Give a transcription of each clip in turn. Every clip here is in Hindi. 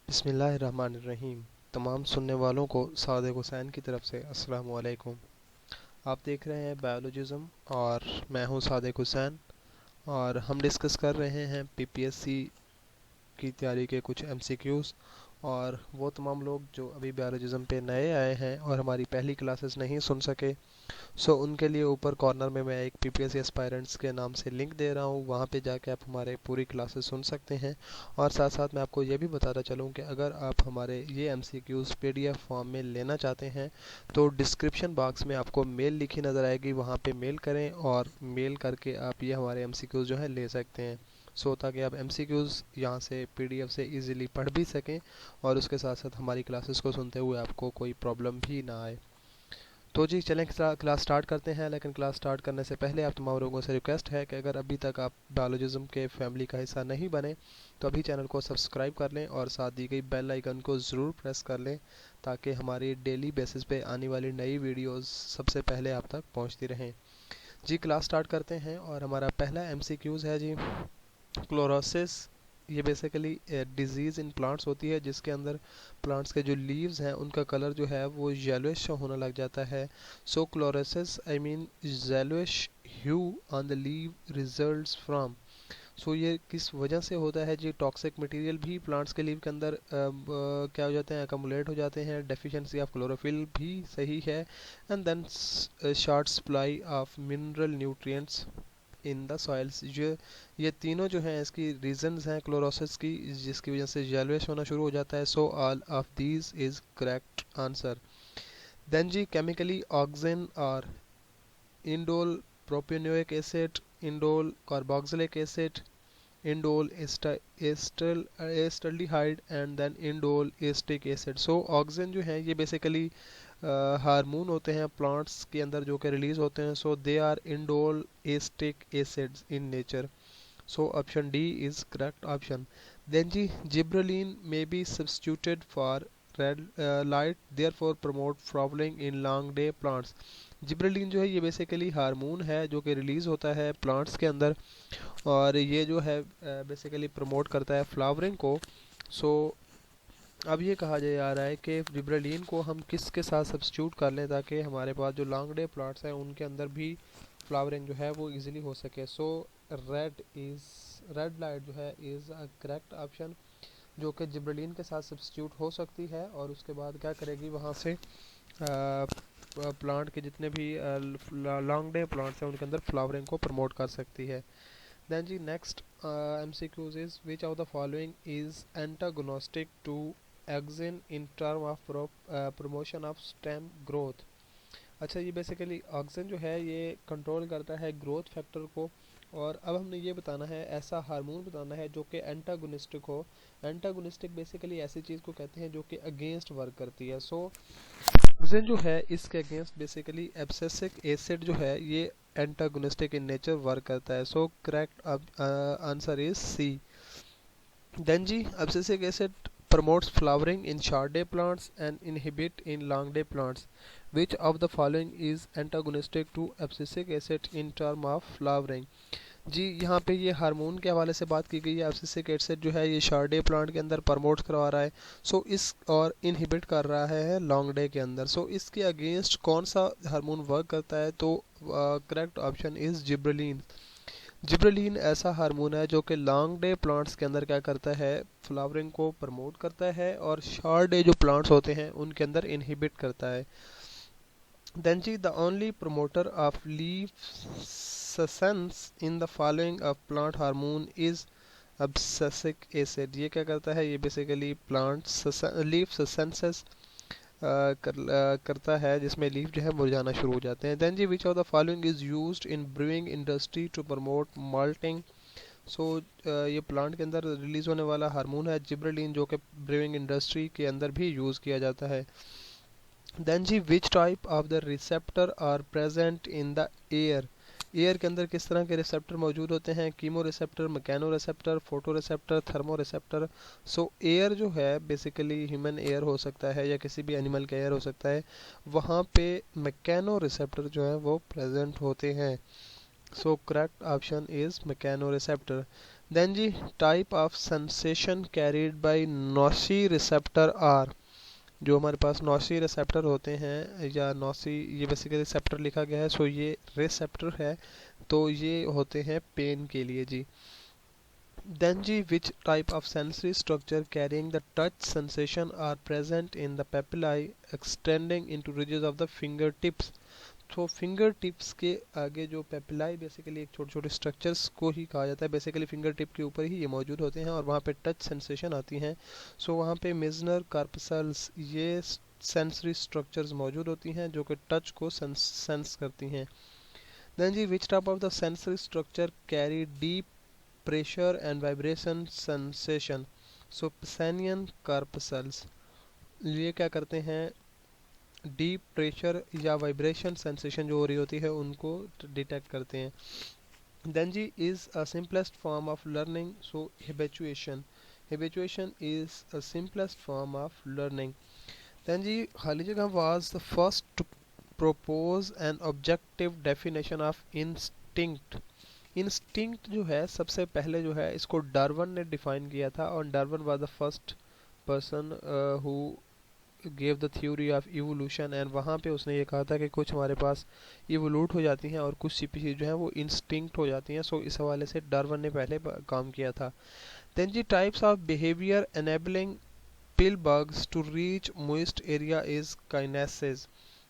बिस्मिल्लाहिर्रहमानिर्रहीम। तमाम सुनने वालों को सादिक हुसैन की तरफ से अस्सलाम वालेकुम। आप देख रहे हैं बायोलॉजिज़म और मैं हूं सादिक हुसैन और हम डिस्कस कर रहे हैं पीपीएससी की तैयारी के कुछ एमसीक्यूज़। और वो तमाम लोग जो अभी बायोलॉजिज़म पे नए आए हैं और हमारी पहली क्लासेस नहीं सुन सके, सो उनके लिए ऊपर कॉर्नर में मैं एक पीपीएससी एस्पायरेंट्स के नाम से लिंक दे रहा हूँ, वहाँ पे जाके आप हमारे पूरी क्लासेस सुन सकते हैं। और साथ साथ मैं आपको ये भी बताता चलूँ कि अगर आप हमारे ये एमसीक्यूज़ पीडीएफ फॉर्म में लेना चाहते हैं तो डिस्क्रिप्शन बॉक्स में आपको मेल लिखी नज़र आएगी, वहाँ पे मेल करें और मेल करके आप ये हमारे एमसीक्यूज़ जो है ले सकते हैं। सो ताकि आप एमसीक्यूज़ यहाँ से पीडीएफ से इजीली पढ़ भी सकें और उसके साथ साथ हमारी क्लासेस को सुनते हुए आपको कोई प्रॉब्लम भी ना आए। तो जी चलें क्लास स्टार्ट करते हैं, लेकिन क्लास स्टार्ट करने से पहले आप तमाम लोगों से रिक्वेस्ट है कि अगर अभी तक आप बायोलॉजिज्म के फैमिली का हिस्सा नहीं बने तो अभी चैनल को सब्सक्राइब कर लें और साथ दी गई बेल आइकन को ज़रूर प्रेस कर लें ताकि हमारी डेली बेसिस पे आने वाली नई वीडियोस सबसे पहले आप तक पहुंचती रहें। जी क्लास स्टार्ट करते हैं और हमारा पहला एमसीक्यूज़ है जी क्लोरोसिस। ये बेसिकली डिजीज़ इन प्लांट्स होती है जिसके अंदर प्लांट्स के जो लीव्स हैं उनका कलर जो है वो येलोइश होने लग जाता है। So chlorosis I mean yellowish hue on the leave results from. So ये किस वजह से होता है जी? टॉक्सिक मटेरियल भी प्लांट्स के लीव के अंदर क्या हो जाते हैं, अकमुलेट हो जाते हैं। डेफिशिएंसी ऑफ क्लोरोफिल भी सही है। And then short supply of mineral nutrients in the soils. ये तीनों जो हैं इसकी रीजंस हैं क्लोरोसिस की, जिसकी वजह से येलोइश होना शुरू हो जाता है। So all of these is correct answer. Then जी केमिकली ऑक्सीजन और indole propionic acid, indole carboxylic acid, indole acetaldehyde and then indole acetic acid. So auxin जो है ये बेसिकली हार्मोन होते हैं प्लांट्स के अंदर जो कि रिलीज होते हैं। So they are indole acetic acids in nature. So option D is correct option. Then जी gibberellin may be substituted for red light therefore promote flowering in long day plants. Gibberellin जो है ये बेसिकली हार्मोन है जो कि रिलीज होता है प्लांट्स के अंदर और ये जो है बेसिकली प्रमोट करता है फ्लावरिंग को। सो अब ये कहा जा रहा है कि जिब्रेलिन को हम किसके साथ सब्स्टिट्यूट कर लें ताकि हमारे पास जो लॉन्ग डे प्लांट्स हैं उनके अंदर भी फ्लावरिंग जो है वो इजीली हो सके। सो रेड लाइट जो है इज़ अ करेक्ट ऑप्शन, जो कि जिब्रेलिन के साथ सब्स्टिट्यूट हो सकती है और उसके बाद क्या करेगी वहाँ से प्लांट के जितने भी लॉन्ग डे प्लांट्स हैं उनके अंदर फ्लावरिंग को प्रमोट कर सकती है। Then the next MCQs is which of the following is antagonistic to auxin in term of promotion of stem growth। अच्छा ये बेसिकली ऑक्सिन जो है ये कंट्रोल करता है ग्रोथ फैक्टर को और अब हमने ये बताना है, ऐसा हार्मोन बताना है जो कि एंटागोनिस्टिक हो। एंटागोनिस्टिक बेसिकली ऐसी चीज़ को कहते हैं जो कि अगेंस्ट वर्क करती है। सो ऑक्सीजन जो है इसके अगेंस्ट बेसिकली एब्सिसिक एसिड जो है ये एंटागोनिस्टिक इन नेचर वर्क करता है। So correct answer is C. Then G abscisic acid promotes flowering in short day plants and inhibit in long day plants. Which of the following is antagonistic to abscisic acid in term of flowering? जी यहाँ पे ये हार्मोन के हवाले से बात की गई है। एब्सिसिक एसिड जो है ये शॉर्ट डे प्लांट के अंदर प्रमोट करवा रहा है। सो इस और इनहिबिट कर रहा है लॉन्ग डे के अंदर। सो इसके अगेंस्ट कौन सा हार्मोन वर्क करता है? तो correct option is gibberellin. Gibberellin ऐसा हार्मोन है जो कि लॉन्ग डे प्लांट्स के अंदर क्या करता है, फ्लावरिंग को प्रमोट करता है और शॉर्ट डे जो प्लांट्स होते हैं उनके अंदर इनहिबिट करता है। Then ji the only promoter of leaf senescence in the following of plant hormone is abscisic acid। ये क्या करता है? ये बेसिकली प्लांट लीफ सेंसेस करता है जिसमें लीफ जो है मुरझाना शुरू हो जाते हैं। Then ji which of the following is used in brewing industry to promote malting. So ये प्लांट के अंदर रिलीज होने वाला हार्मोन है जिब्रेलिन जो कि ब्रूइंग इंडस्ट्री के अंदर भी यूज़ किया जाता है। Then ji which type of the receptor are present in the air. Air के अंदर किस तरह के रिसेप्टर मौजूद होते हैं? Chemoreceptor, mechanoreceptor, photoreceptor, thermoreceptor. So air जो है बेसिकली ह्यूमन एयर हो सकता है या किसी भी एनिमल का एयर हो सकता है, वहाँ पे मैकेनो रिसेप्टर जो है वो प्रेजेंट होते हैं। So correct option is mechanoreceptor. Then जी type of sensation carried by noci receptor are, जो हमारे पास नोसी रिसेप्टर होते हैं या नोसी, ये बेसिकली रिसेप्टर लिखा गया है, सो ये रिसेप्टर है, तो ये होते हैं पेन के लिए जी। Then ji which type of sensory structure carrying the touch sensation are present in the papillae extending into ridges of the fingertips। तो फिंगर टिप्स के आगे जो पेपिलाई बेसिकली एक छोटे छोटे स्ट्रक्चर्स को ही कहा जाता है, बेसिकली फिंगर टिप के ऊपर ही ये मौजूद होते हैं और वहाँ पे टच सेंसेशन आती हैं। सो वहाँ पे मिजनर कार्पसल्स ये सेंसरी स्ट्रक्चर्स मौजूद होती हैं जो कि टच को सेंस करती हैं। Then ji which type of the sensory structure carry deep pressure and vibration sensation। so Pacinian corpuscles ये क्या करते हैं, डीप प्रेशर या वाइब्रेशन सेंसेशन जो हो रही होती है उनको डिटेक्ट करते हैं। देन जी is a simplest form of learning, so habituation is a simplest form of learning. Then जी खाली जगह was the first to propose an objective definition of instinct। Instinct जो है सबसे पहले जो है इसको डार्विन ने डिफाइन किया था, और Darwin was the first person who gave the theory of evolution, and वहाँ पे उसने ये कहा था कि कुछ हमारे पास इवोल्यूट हो जाती हैं और कुछ स्पीशीज जो है वो इंस्टिंक्ट हो जाती हैं। सो इस हवाले से डार्विन ने पहले काम किया था। Then ji types of behaviour enabling pill bugs to reach moist area is kinesis.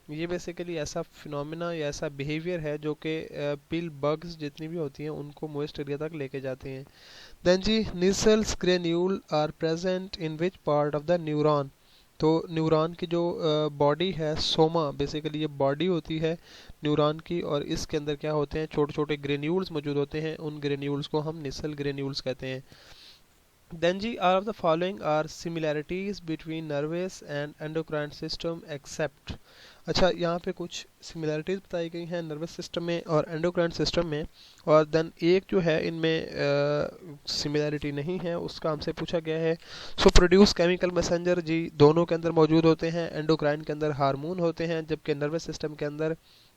ये बेसिकली ऐसा फिनोमिना या ऐसा बिहेवियर है जो कि पिल बग्स जितनी भी होती हैं उनको मोइस्ट एरिया तक लेके जाते हैं। देन जी Nissl's granule are present in which part of the neuron. तो न्यूरॉन की जो बॉडी है, सोमा बेसिकली ये बॉडी होती है न्यूरॉन की, और इसके अंदर क्या होते हैं, छोटे छोटे ग्रेन्यूल्स मौजूद होते हैं, उन ग्रेन्यूल्स को हम निसल ग्रेन्यूल्स कहते हैं। देन जी are of the following are similarities between nervous and endocrine system except. अच्छा, यहाँ पे कुछ सिमिलैरिटीज बताई गई हैं नर्वस सिस्टम में और एंडोक्राइन सिस्टम में, और देन एक जो है इनमें सिमिलैरिटी नहीं है, उसका हमसे पूछा गया है। सो प्रोड्यूस केमिकल मैसेंजर, जी दोनों के अंदर मौजूद होते हैं। एंडोक्राइन के अंदर हार्मोन होते हैं, जबकि नर्वस सिस्टम के अंदर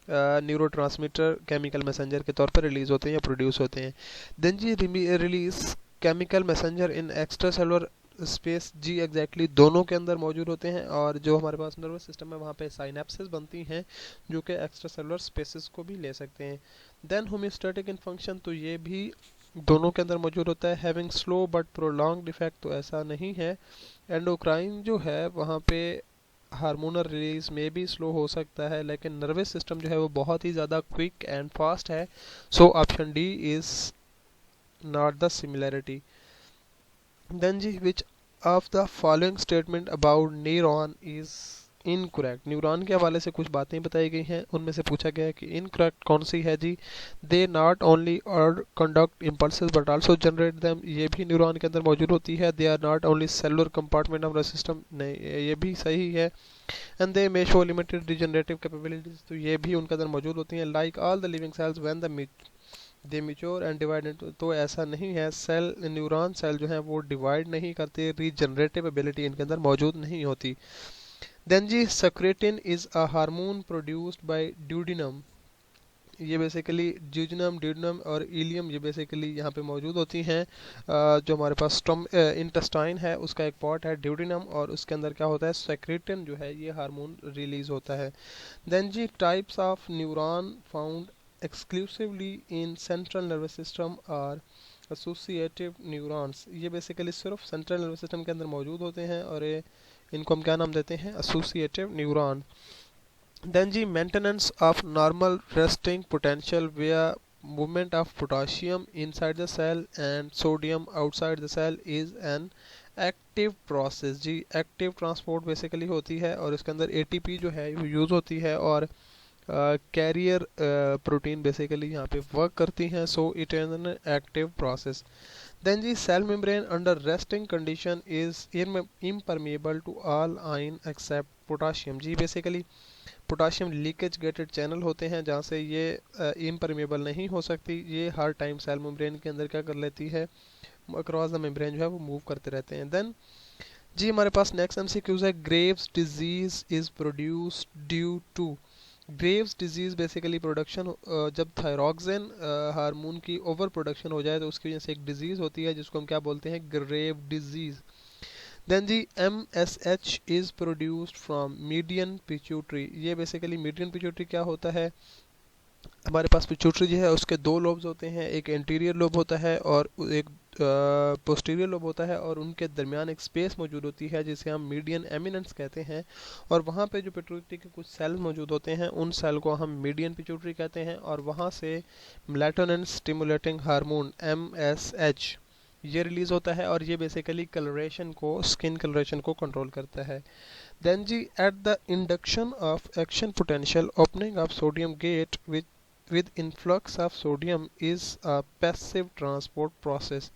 न्यूरोट्रांसमीटर केमिकल मैसेंजर के तौर पर रिलीज होते हैं या प्रोड्यूस होते हैं। देन जी release chemical messenger in extra cellular space, जी एग्जैक्टली दोनों के अंदर मौजूद होते हैं, और जो हमारे पास नर्वस सिस्टम है वहाँ पे साइनेप्सेस बनती हैं जो कि एक्स्ट्रा सेलुलर स्पेसेस को भी ले सकते हैं। देन होम्योस्टैटिक इन फंक्शन, तो ये भी दोनों के अंदर मौजूद होता है। Having slow but prolonged effect, तो ऐसा नहीं है। एंडोक्राइन जो है वहाँ पे हार्मोनल रिलीज में भी स्लो हो सकता है, लेकिन नर्वस सिस्टम जो है वो बहुत ही ज़्यादा क्विक एंड फास्ट है। So option D is not the similarity. Then ji which of the following statement about neuron is incorrect. Neuron के हवाले से कुछ बातें बताई गई हैं, उनमें से पूछा गया है कि इनकरेक्ट कौन सी है जी। दे नॉट ओनली और conduct impulses but also generate them, ये भी न्यूरॉन के अंदर मौजूद होती है। They are not only cellular compartment of the system, नहीं ये भी सही है। And they may show limited regenerative capabilities, तो ये भी उनके अंदर मौजूद होती हैं। Like all the living cells when they mature and divide, तो ऐसा नहीं है, सेल न्यूरॉन सेल जो है वो डिवाइड नहीं करते, रीजनरेटिव एबिलिटी इनके अंदर मौजूद नहीं होती। देन जी secretin is a hormone produced by duodenum, ये बेसिकली ड्यूडिनम और इलियम ये बेसिकली यहाँ पे मौजूद होती हैं। जो हमारे पास इंटेस्टाइन है उसका एक पार्ट है ड्यूडिनम, और उसके अंदर क्या होता है, सेक्रेटिन जो है ये हार्मोन रिलीज होता है। Then ji types of neuron found exclusively in central nervous system are associative neurons, ये बेसिकली सिर्फ सेंट्रल नर्वस सिस्टम के अंदर मौजूद होते हैं, और ये इनको हम क्या नाम देते हैं, एसोसिएटिव न्यूरॉन। देन जी maintenance of normal resting potential via movement of potassium inside the cell and sodium outside the cell is an active process, जी एक्टिव ट्रांसपोर्ट बेसिकली होती है, और इसके अंदर एटीपी जो है यूज़ होती है, और कैरियर प्रोटीन बेसिकली यहाँ पे वर्क करती हैं। So it is an active process. Then जी cell membrane under resting condition is impermeable to all ion except potassium, जी basically potassium leakage gated channel होते हैं जहाँ से ये इम्परमेबल नहीं हो सकती, ये हर टाइम सेल मेम्ब्रेन के अंदर क्या कर लेती है, अक्रॉस द मेम्ब्रेन जो है वो मूव करते रहते हैं। देन जी हमारे पास नेक्स्ट एमसीक्यूज है, Graves disease is produced due to, Graves disease basically production, जब थायरॉक्सिन हार्मोन की ओवर प्रोडक्शन हो जाए तो उसकी वजह से एक डिजीज़ होती है जिसको हम क्या बोलते हैं, ग्रेव डिजीज़। देन जी MSH is produced from median pituitary. ये बेसिकली मीडियन पिट्यूटरी क्या होता है, हमारे पास पिट्यूटरी जो है उसके दो लोब्स होते हैं, एक एंटीरियर लोब होता है और एक पोस्टीरियर लोब होता है, और उनके दरमियान एक स्पेस मौजूद होती है जिसे हम मीडियन एमिनेंस कहते हैं। और वहाँ पे जो पिट्यूटरी के कुछ सेल मौजूद होते हैं उन सेल को हम मीडियन पिट्यूटरी कहते हैं, और वहाँ से मेलाटोनिन स्टिमुलेटिंग हार्मोन MSH ये रिलीज़ होता है, और ये बेसिकली कलरेशन को, स्किन कलरेशन को कंट्रोल करता है। देन जी at the induction of action potential opening of sodium gate with influx of sodium is a passive transport process।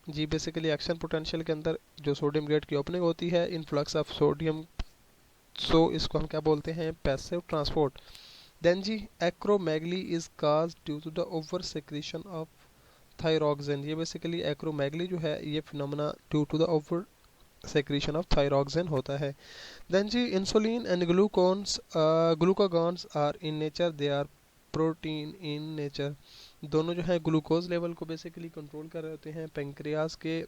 जी बेसिकली एक्शन पोटेंशियल के अंदर जो सोडियम गेट की ओपनिंग होती है, इनफ्लक्स ऑफ सोडियम, सो इसको हम क्या बोलते हैं, पैसिव ट्रांसपोर्ट। देन जी acromegaly is cause due to the over secretion of thyroxine. ये बेसिकली एक्रोमेगली जो है ये phenomena due to the over secretion of thyroxine होता है। देन जी insulin and glucagons are in nature, they are protein in nature. दोनों जो है ग्लूकोज लेवल को बेसिकली कंट्रोल कर रहे होते हैं, पेंक्रियाज के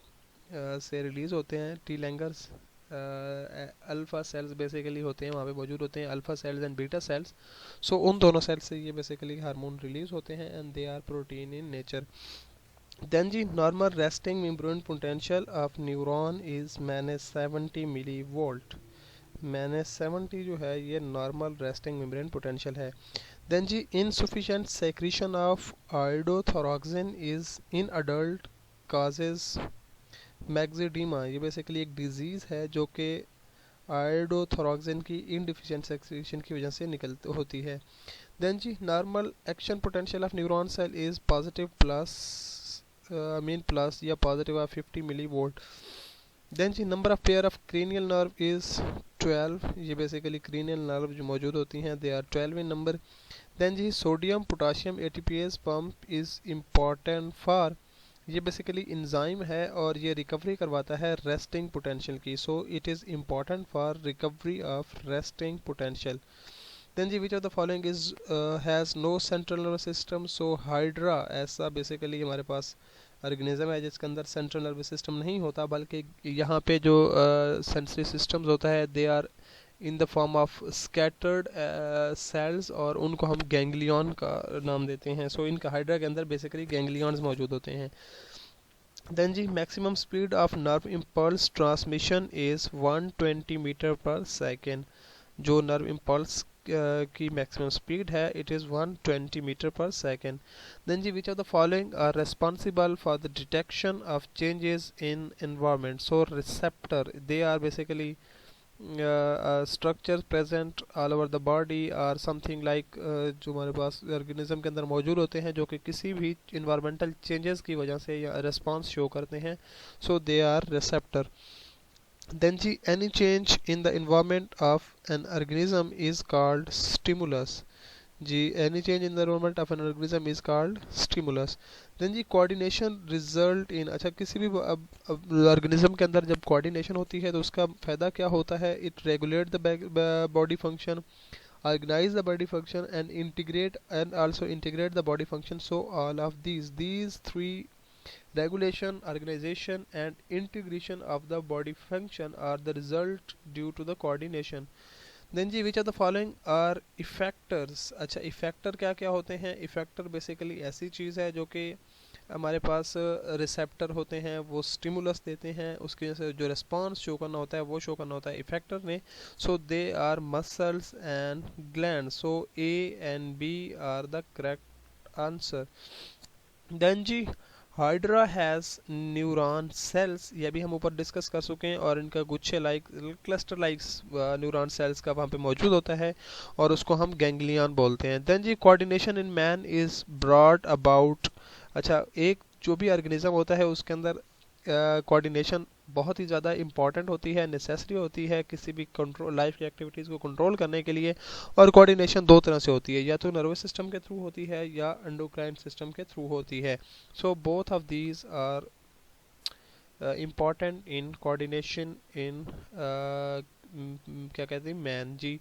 से रिलीज होते हैं, टी लैंगर्स अल्फा सेल्स बेसिकली होते हैं वहाँ पे मौजूद होते हैं, alpha cells and beta cells. So उन दोनों सेल्स से ये बेसिकली हार्मोन रिलीज होते हैं and they are protein in nature. Then जी normal resting membrane potential of neuron is -70 millivolt. -70 जो है ये नॉर्मल रेस्टिंग मेम्ब्रेन पोटेंशियल है। देन जी insufficient secretion of iodothyroxine is in adult causes myxoedema. ये बेसिकली एक डिजीज़ है जो कि आयोडोथोरॉक्सिन की इनडिफिशिएंट सेक्रेशन की वजह से निकल होती है। देन जी normal action potential of neuron cell is positive plus mean plus या positive of 50 millivolt. Then जी number of pair of cranial nerve is 12। ये बेसिकली क्रेनियल नर्व जो मौजूद होती हैं they are 12 in number. Then जी sodium potassium ATPase pump is important for, ये बेसिकली इंजाइम है और ये रिकवरी करवाता है रेस्टिंग पोटेंशियल की, so it is important for recovery of resting potential. Then ji which of the following is has no central nervous system, so hydra ऐसा बेसिकली हमारे पास ऑर्गेनिज्म है जिसके अंदर सेंट्रल नर्वस सिस्टम नहीं होता, बल्कि यहाँ पे जो सेंसरी सिस्टम्स होता है they are in the form of scattered cells, और उनको हम गैंग्लियन का नाम देते हैं। सो इनका हाइड्रा के अंदर बेसिकली गैंग्लियंस मौजूद होते हैं। देन जी maximum speed of nerve impulse transmission is 120 metre per second. जो नर्व इम्पल्स की मैक्सिमम स्पीड है it is 120 metre per second. Then ji which of the following are responsible for the detection of changes in environment, so receptor they are basically structures present all over the body or something like जो हमारे पास ऑर्गेनिज्म के अंदर मौजूद होते हैं जो कि किसी भी इन्वायरमेंटल चेंजेस की वजह से या रिस्पांस शो करते हैं, so they are receptor. Then जी any change in the environment of an organism is called stimulus. जी any change in the environment of an organism is called stimulus. Then जी कोऑर्डिनेशन रिजल्ट इन, अच्छा किसी भी ऑर्गेनिज्म के अंदर जब कोऑर्डिनेशन होती है तो उसका फ़ायदा क्या होता है, it regulate the body function, organize the body function and integrate the body function. So all of these three, regulation, organization and integration of the body function, are the result due to the coordination. Then ji which of the following are effectors. अच्छा इफेक्टर क्या क्या होते हैं, इफेक्टर बेसिकली ऐसी चीज़ है जो कि हमारे पास रिसेप्टर होते हैं, वो स्टिमुलस देते हैं, उसकी वजह से जो रिस्पांस शो करना होता है वो शो करना होता है इफेक्टर ने। So they are muscles and gland, so A and B are the correct answer. Then जी हाइड्रा हैज़ न्यूरॉन सेल्स, ये भी हम ऊपर डिस्कस कर चुके हैं, और इनका गुच्छे like cluster like neuron cells का वहाँ पे मौजूद होता है और उसको हम गैंग्लियन बोलते हैं। देन जी coordination in man is brought about, अच्छा एक जो भी ऑर्गेनिज्म होता है उसके अंदर कोऑर्डिनेशन बहुत ही ज़्यादा इंपॉर्टेंट होती है, नेसेसरी होती है किसी भी कंट्रोल लाइफ की एक्टिविटीज़ को कंट्रोल करने के लिए। और कोऑर्डिनेशन दो तरह से होती है, या तो नर्वस सिस्टम के थ्रू होती है या एंडोक्राइन सिस्टम के थ्रू होती है। So both of these are important in coordination in क्या कहते हैं मैन जी।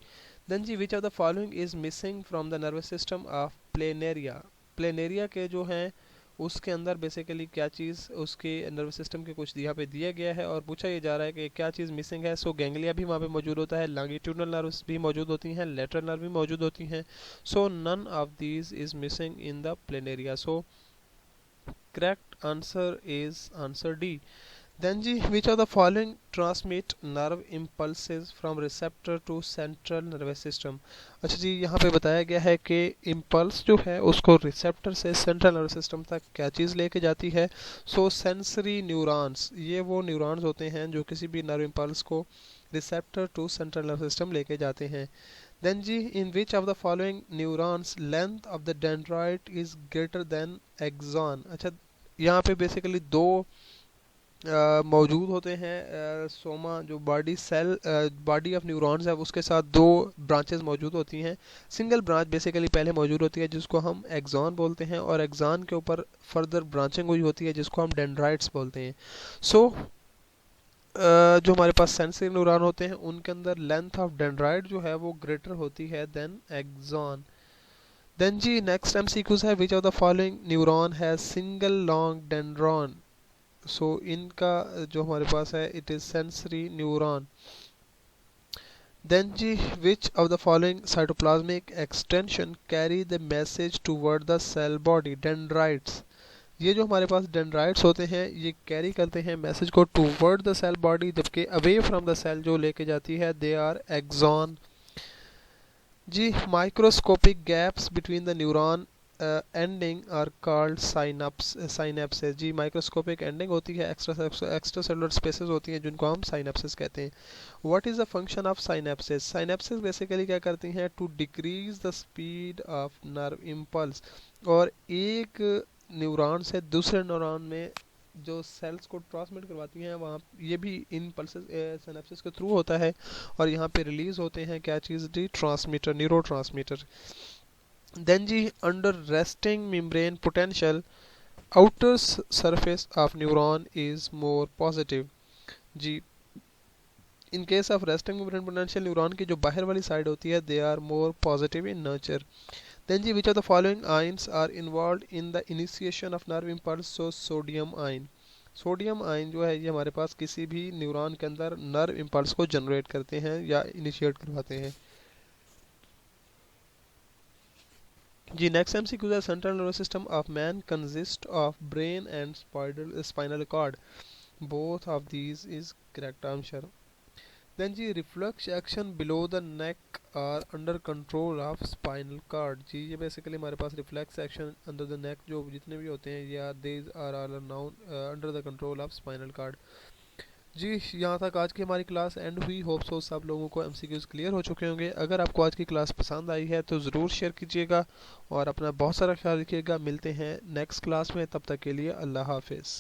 Then ji which of the following is missing from the nervous system of planaria. Planaria के जो हैं उसके अंदर बेसिकली क्या चीज़ उसके नर्वस सिस्टम के कुछ यहाँ पे दिया गया है और पूछा ये जा रहा है कि क्या चीज़ मिसिंग है। सो गैंग्लिया भी वहाँ पे मौजूद होता है, लॉन्गिट्यूडनल नर्व्स भी मौजूद होती हैं, लेटरल नर्व भी मौजूद होती हैं। So none of these is missing in the planaria. So correct answer is answer D. Then ji which of the following transmit nerve impulses from receptor to central nervous system। अच्छा जी यहाँ पे बताया गया है कि इम्पल्स जो है उसको रिसेप्टर से सेंट्रल नर्वस सिस्टम तक क्या चीज़ लेके जाती है। सो सेंसरी न्यूरॉन्स, ये वो न्यूरॉन्स होते हैं जो किसी भी नर्व इम्पल्स को receptor to central nervous system लेके जाते हैं। देन जी in which of the following neurons length of the dendrite is greater than axon. अच्छा यहाँ पे बेसिकली दो मौजूद होते हैं सोमा जो body cell body of neurons है उसके साथ दो ब्रांचेस मौजूद होती हैं। सिंगल ब्रांच बेसिकली पहले मौजूद होती है जिसको हम एक्सॉन बोलते हैं और एक्सॉन के ऊपर फर्दर ब्रांचिंग हुई होती है जिसको हम डेंड्राइट्स बोलते हैं। सो जो हमारे पास सेंसरी न्यूरॉन होते हैं उनके अंदर लेंथ ऑफ डेंड्राइट जो है वो ग्रेटर होती है देन एक्सॉन। देन जी नेक्स्ट एमसीक्यूज है which of the following neuron has single long dendron. So इनका जो हमारे पास है it is sensory neuron. Then ji which of the following cytoplasmic extension carry the message toward the cell body. Dendrites, ये जो हमारे पास डेंड्राइट्स होते हैं ये कैरी करते हैं मैसेज को टूवर्ड द सेल बॉडी, जबकि अवे फ्रॉम द सेल जो लेके जाती है दे आर एक्सॉन। जी microscopic gaps between the neuron ending are called synapses. जी माइक्रोस्कोपिक एंडिंग होती है, एक्स्ट्रा सेलुलर स्पेसेस होती हैं जिनको हम साइनेप्सेस कहते हैं। What is the function of synapses. Synapses basically क्या करती हैं to decrease the speed of nerve impulse, और एक न्यूरॉन से दूसरे न्यूरॉन में जो सेल्स को ट्रांसमिट करवाती हैं वहाँ ये भी इन पल्सेस सिनेप्सिस के थ्रू होता है और यहाँ पे रिलीज होते हैं क्या चीज़ डी ट्रांसमीटर, न्यूरो ट्रांसमीटर। देन जी under resting membrane potential outer surface of neuron is more positive. जी in case of resting membrane potential neuron की जो बाहर वाली साइड होती है they are more positive in nature. Then ji which of the following ions are involved in the initiation of nerve impulse। so sodium ion, sodium ion जो है ये हमारे पास किसी भी न्यूरॉन के अंदर नर्व इम्पल्स को जनरेट करते हैं या इनिशिएट करवाते हैं। जी नेक्स्ट एमसीक्यू है central nervous system of man consist of brain and spinal cord. Both of these is correct answer. Then जी reflex action below the neck are under control of spinal cord. जी ये बेसिकली हमारे पास reflex action under the neck जो जितने भी होते हैं या these are all known under the control of spinal cord. जी यहाँ तक आज की हमारी क्लास एंड हुई। होप सो सब लोगों को एमसीक्यूज क्लियर हो चुके होंगे। अगर आपको आज की क्लास पसंद आई है तो ज़रूर शेयर कीजिएगा और अपना बहुत सारा ख्याल रखिएगा। मिलते हैं नेक्स्ट क्लास में, तब तक के लिए अल्लाह हाफिज़।